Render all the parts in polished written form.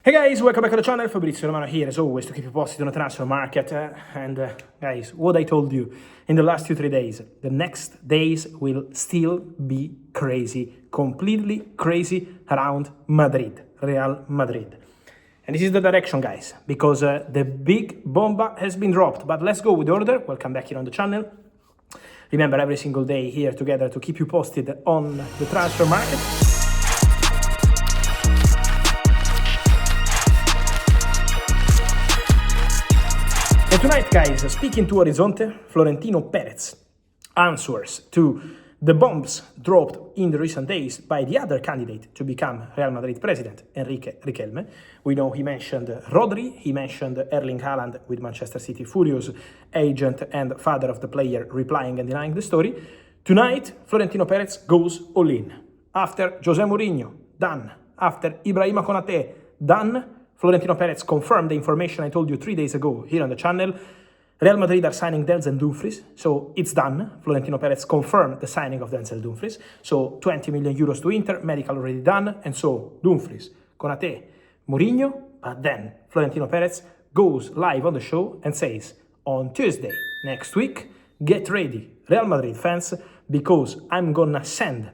Hey guys, welcome back to the channel. Fabrizio Romano here as always to keep you posted on the transfer market. Guys, what I told you in the last 2-3 days, the next days will still be crazy, completely crazy around Madrid, Real Madrid. And this is the direction, guys, because the big Bomba has been dropped. But let's go with the order. Welcome back here on the channel. Remember, every single day here together to keep you posted on the transfer market. And tonight, guys, speaking to Horizonte, Florentino Perez answers to the bombs dropped in the recent days by the other candidate to become Real Madrid president, Enrique Riquelme. We know he mentioned Rodri, he mentioned Erling Haaland with Manchester City furious agent and father of the player replying and denying the story. Tonight, Florentino Perez goes all in. After Jose Mourinho, done. After Ibrahima Konate, done. Florentino Perez confirmed the information I told you 3 days ago here on the channel. Real Madrid are signing Denzel Dumfries, so it's done. Florentino Perez confirmed the signing of Denzel Dumfries, so 20 million euros to Inter, medical already done, and so Dumfries, Konate, Mourinho, but then Florentino Perez goes live on the show and says, on Tuesday next week, get ready, Real Madrid fans, because I'm gonna send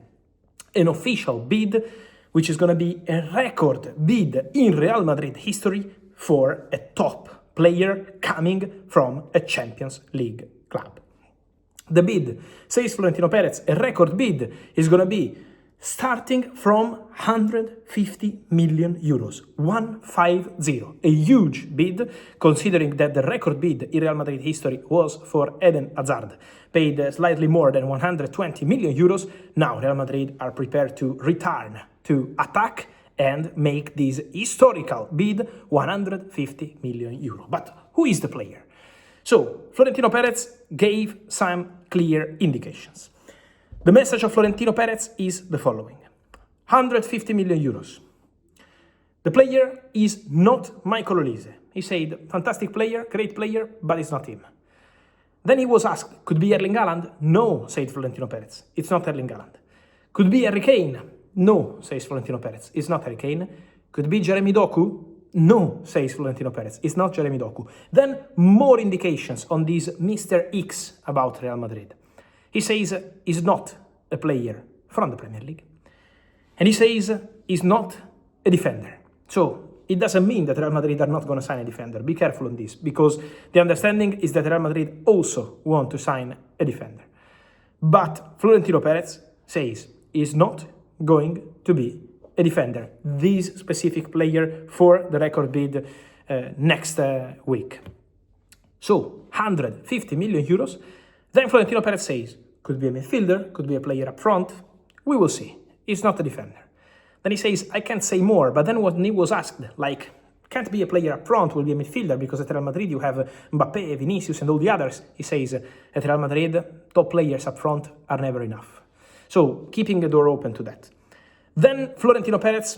an official bid which is going to be a record bid in Real Madrid history for a top player coming from a Champions League club. The bid, says Florentino Perez, a record bid is going to be starting from 150 million euros, 150, a huge bid, considering that the record bid in Real Madrid history was for Eden Hazard, paid slightly more than 120 million euros. Now Real Madrid are prepared to return to attack and make this historical bid 150 million euro. But who is the player? So Florentino Perez gave some clear indications. The message of Florentino Perez is the following: 150 million euros. The player is not Michael Olise. He said, fantastic player, great player, but it's not him. Then he was asked, could be Erling Haaland? No, said Florentino Perez. It's not Erling Haaland. Could be Harry Kane? No, says Florentino Perez. It's not Harry Kane. Could be Jeremy Doku? No, says Florentino Perez. It's not Jeremy Doku. Then more indications on this Mr. X about Real Madrid. He says he's not a player from the Premier League. And he says he's not a defender. So it doesn't mean that Real Madrid are not going to sign a defender. Be careful on this, because the understanding is that Real Madrid also want to sign a defender. But Florentino Perez says he's not going to be a defender, this specific player for the record bid next week. So 150 million euros. Then Florentino Perez says, could be a midfielder, could be a player up front. We will see. He's not a defender. Then he says, I can't say more. But then when he was asked, like, can't be a player up front, will be a midfielder, because at Real Madrid you have Mbappe, Vinicius and all the others. He says, at Real Madrid, top players up front are never enough. So keeping the door open to that. Then Florentino Perez,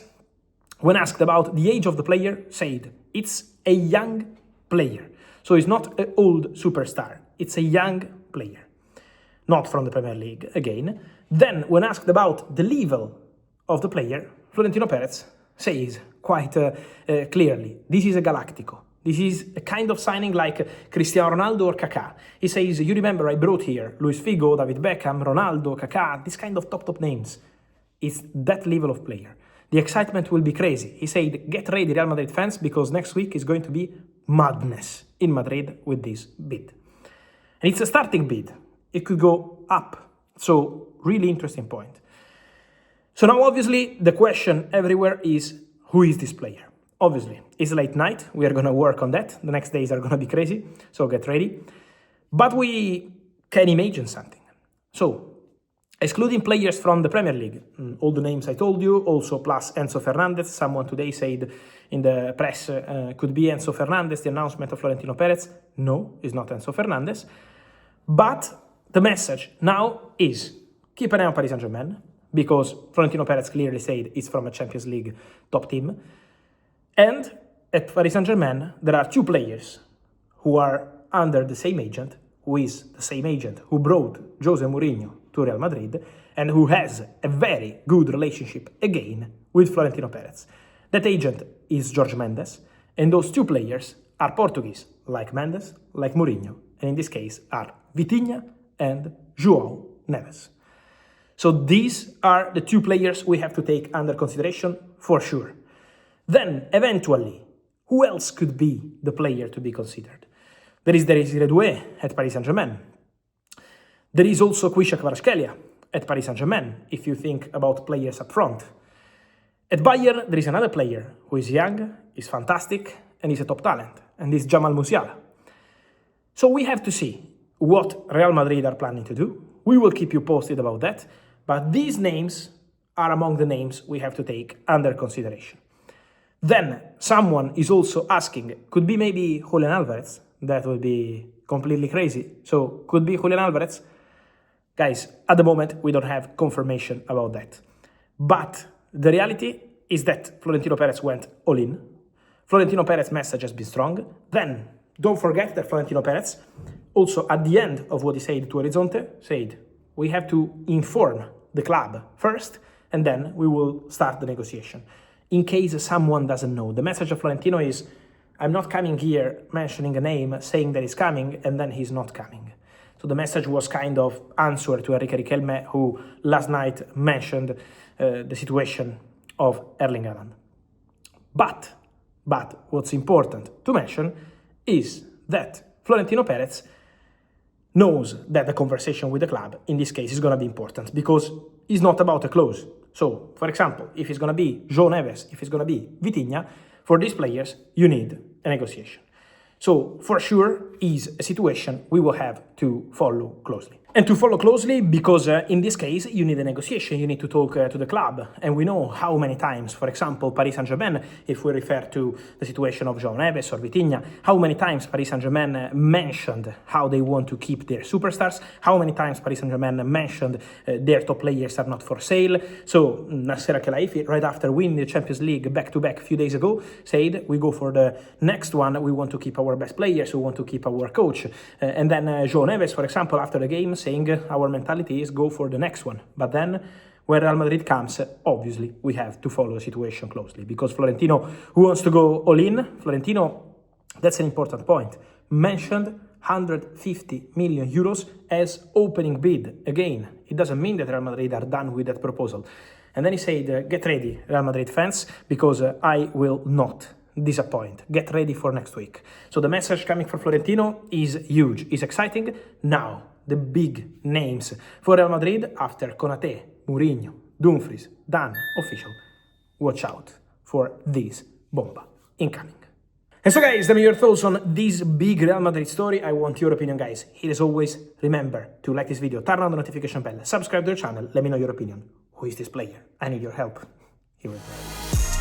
when asked about the age of the player, said, it's a young player. So he's not an old superstar. It's a young player. Not from the Premier League, again. Then, when asked about the level of the player, Florentino Perez says quite clearly, this is a Galactico. This is a kind of signing like Cristiano Ronaldo or Kaká. He says, you remember I brought here Luis Figo, David Beckham, Ronaldo, Kaká, this kind of top names. It's that level of player. The excitement will be crazy. He said, get ready, Real Madrid fans, because next week is going to be madness in Madrid with this bid. And it's a starting bid. It could go up. So, really interesting point. So now, obviously, the question everywhere is, who is this player? Obviously, it's late night. We are going to work on that. The next days are going to be crazy. So get ready. But we can imagine something. So, excluding players from the Premier League, all the names I told you, also plus Enzo Fernandez. Someone today said in the press, could be Enzo Fernandez, the announcement of Florentino Perez. No, it's not Enzo Fernandez. But the message now is, keep an eye on Paris Saint-Germain, because Florentino Perez clearly said it's from a Champions League top team. And at Paris Saint-Germain, there are two players who are under the same agent, who is the same agent who brought Jose Mourinho to Real Madrid, and who has a very good relationship again with Florentino Perez. That agent is Jorge Mendes, and those two players are Portuguese, like Mendes, like Mourinho, and in this case are Vitinha and Joao Neves. So these are the two players we have to take under consideration for sure. Then, eventually, who else could be the player to be considered? There is Desiré Doué at Paris Saint-Germain. There is also Quisha Kvaratskhelia at Paris Saint-Germain, if you think about players up front. At Bayern, there is another player who is young, is fantastic, and is a top talent, and is Jamal Musiala. So we have to see what Real Madrid are planning to do. We will keep you posted about that, but these names are among the names we have to take under consideration. Then someone is also asking, could be maybe Julian Alvarez? That would be completely crazy. So could be Julian Alvarez? Guys, at the moment, we don't have confirmation about that. But the reality is that Florentino Perez went all in. Florentino Perez's message has been strong. Then, don't forget that Florentino Perez, also at the end of what he said to Horizonte, said, we have to inform the club first, and then we will start the negotiation. In case someone doesn't know, the message of Florentino is, I'm not coming here mentioning a name, saying that he's coming, and then he's not coming. So the message was kind of answer to Enrique Riquelme, who last night mentioned the situation of Erling Haaland. But what's important to mention is that Florentino Perez knows that the conversation with the club, in this case, is going to be important, because it's not about a clause. So, for example, if it's going to be João Neves, if it's going to be Vitinha, for these players, you need a negotiation. So, for sure, is a situation we will have to follow closely. And to follow closely because in this case, you need a negotiation, you need to talk to the club. And we know how many times, for example, Paris Saint-Germain, if we refer to the situation of João Neves or Vitinha, how many times Paris Saint-Germain mentioned how they want to keep their superstars, how many times Paris Saint-Germain mentioned their top players are not for sale. So Nasser Al-Khelaifi, right after winning the Champions League back-to-back a few days ago, said, we go for the next one, we want to keep our best players, we want to keep our coach. And then João Neves, for example, after the game, saying our mentality is go for the next one. But then when Real Madrid comes, obviously we have to follow the situation closely, because Florentino, who wants to go all in, Florentino, that's an important point, mentioned 150 million euros as opening bid. Again, it doesn't mean that Real Madrid are done with that proposal. And then he said, get ready, Real Madrid fans, because I will not disappoint. Get ready for next week. So the message coming from Florentino is huge, is exciting. Now, the big names for Real Madrid after Konate, Mourinho, Dumfries, done, official. Watch out for this Bomba incoming. And so guys, let me hear your thoughts on this big Real Madrid story. I want your opinion, guys. Here as always, remember to like this video, turn on the notification bell, subscribe to the channel, let me know your opinion. Who is this player? I need your help. Here we go.